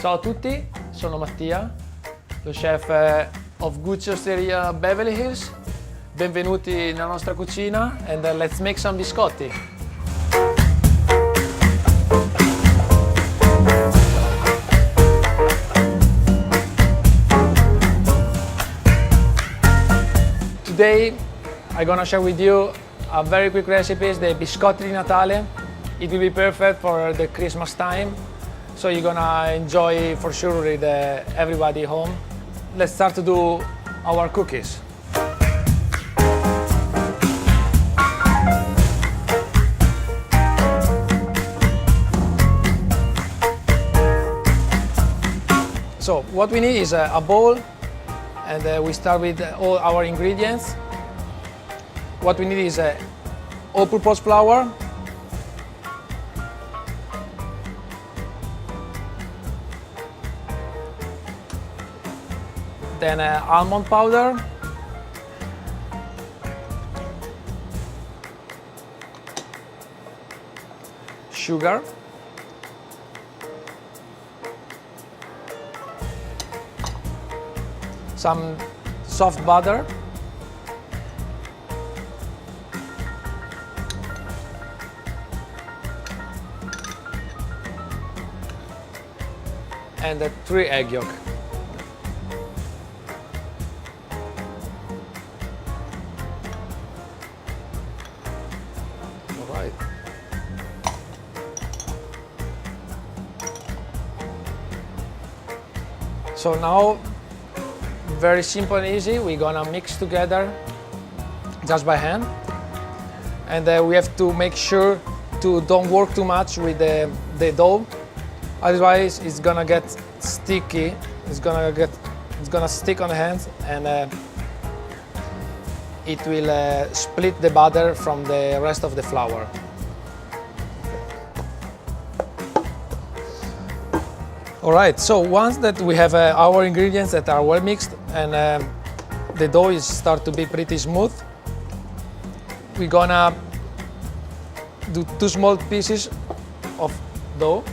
Ciao a tutti, sono Mattia, lo chef of Gucci Osteria Beverly Hills. Benvenuti nella nostra cucina and let's make some biscotti. Today I'm gonna share with you a very quick recipe, the biscotti di Natale. It will be perfect for the Christmas time, so you're gonna enjoy for sure with everybody home. Let's start to do our cookies. So what we need is a bowl, and we start with all our ingredients. What we need is all-purpose flour, then almond powder, sugar, some soft butter, and 3 egg yolk. All right. So now, very simple and easy, we're gonna mix together just by hand, and we have to make sure to don't work too much with the dough, otherwise it's gonna get sticky. It's gonna stick on the hands, and it will split the butter from the rest of the flour. All right, so once that we have our ingredients that are well mixed and the dough is start to be pretty smooth, we're gonna do 2 small pieces of dough.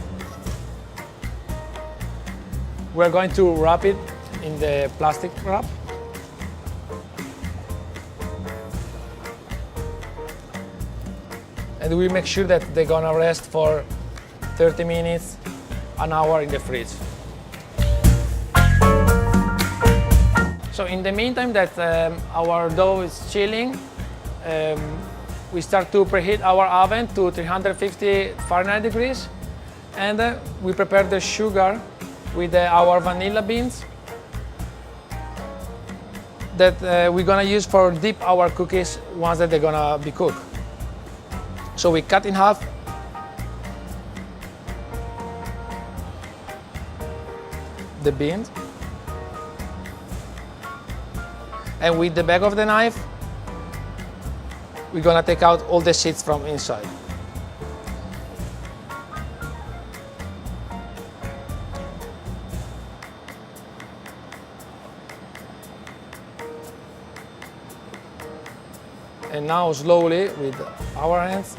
We're going to wrap it in the plastic wrap. And we make sure that they're gonna rest for 30 minutes, an hour in the fridge. So in the meantime that our dough is chilling, we start to preheat our oven to 350 Fahrenheit degrees, and we prepare the sugar with our vanilla beans that we're gonna use for dip our cookies once that they're gonna be cooked. So we cut in half the beans, and with the back of the knife we're gonna take out all the seeds from inside. And now slowly with our hands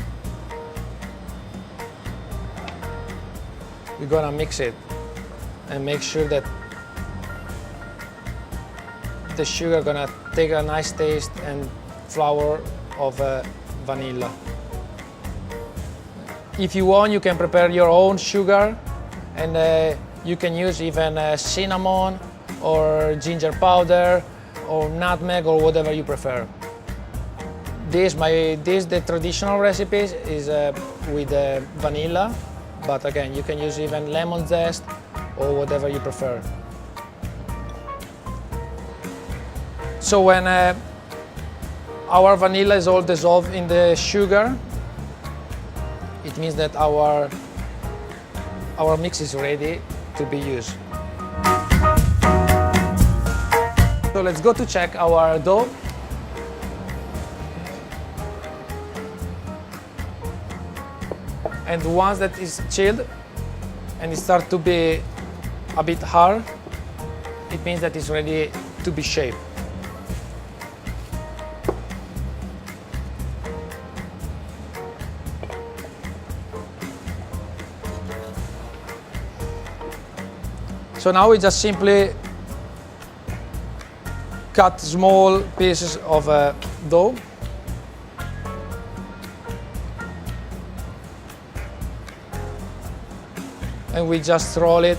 we're gonna mix it and make sure that the sugar gonna take a nice taste and flavor of vanilla. If you want, you can prepare your own sugar, and you can use even cinnamon or ginger powder or nutmeg or whatever you prefer. The traditional recipe is with vanilla, but again, you can use even lemon zest or whatever you prefer. So when our vanilla is all dissolved in the sugar, it means that our mix is ready to be used. So let's go to check our dough. And once that is chilled and it starts to be a bit hard, it means that it's ready to be shaped. So now we just simply cut small pieces of dough. And we just roll it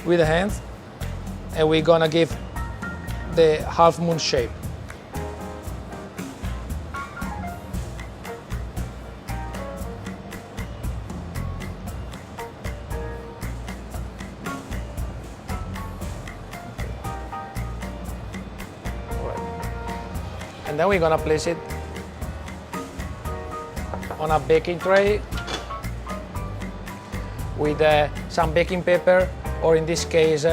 with the hands, and we're gonna give the half moon shape. And then we're gonna place it on a baking tray with some baking paper, or in this case,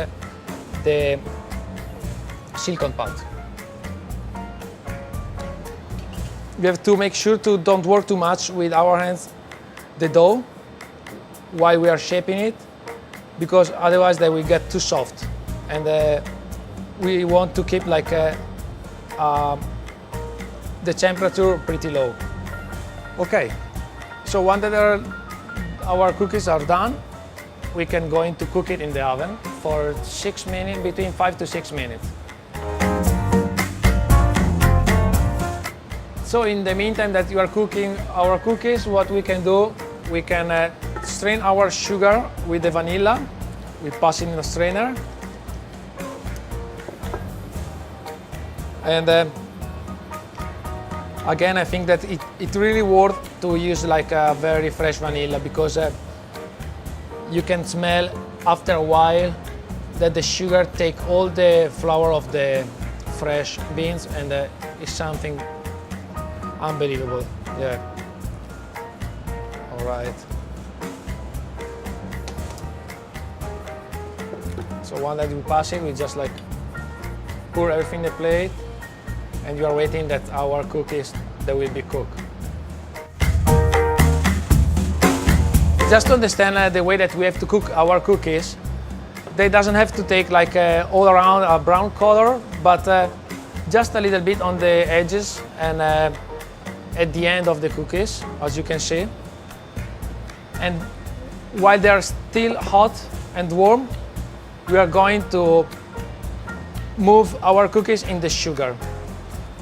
the silicone pad. We have to make sure to don't work too much with our hands the dough while we are shaping it, because otherwise they will get too soft, and we want to keep like the temperature pretty low. Okay, so once that our cookies are done, we can go into cook it in the oven for 6 minutes, between 5 to 6 minutes. So in the meantime that you are cooking our cookies, what we can do, we can strain our sugar with the vanilla. We pass it in a strainer. And again, I think that it really worth to use like a very fresh vanilla, because you can smell after a while that the sugar take all the flour of the fresh beans, and it's something unbelievable. Yeah. All right. So once that we pass it, we just like pour everything in the plate, and you are waiting that our cookies that will be cooked. Just to understand the way that we have to cook our cookies, they doesn't have to take like all around a brown color, but just a little bit on the edges and at the end of the cookies, as you can see. And while they are still hot and warm, we are going to move our cookies in the sugar.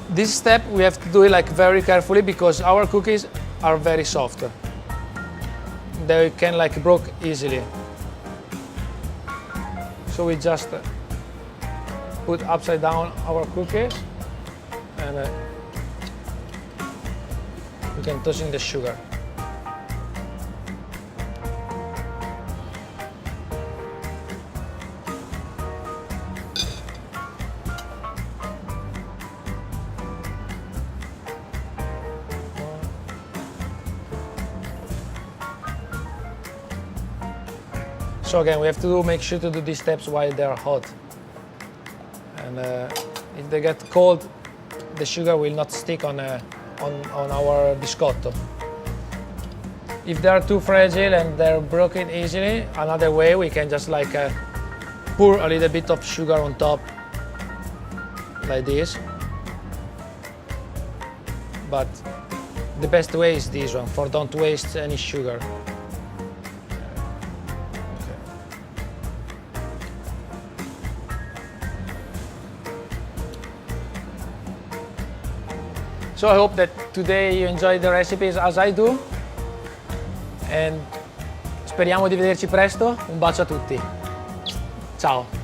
This step we have to do it like very carefully, because our cookies are very soft. They can like break easily. So we just put upside down our cookies, and we can toss in the sugar. So again, we have to make sure to do these steps while they are hot. And if they get cold, the sugar will not stick on our biscotto. If they are too fragile and they're broken easily, another way we can just like pour a little bit of sugar on top, like this. But the best way is this one, for don't waste any sugar. So I hope that today you enjoyed the recipes as I do, and speriamo di vederci presto. Un bacio a tutti. Ciao.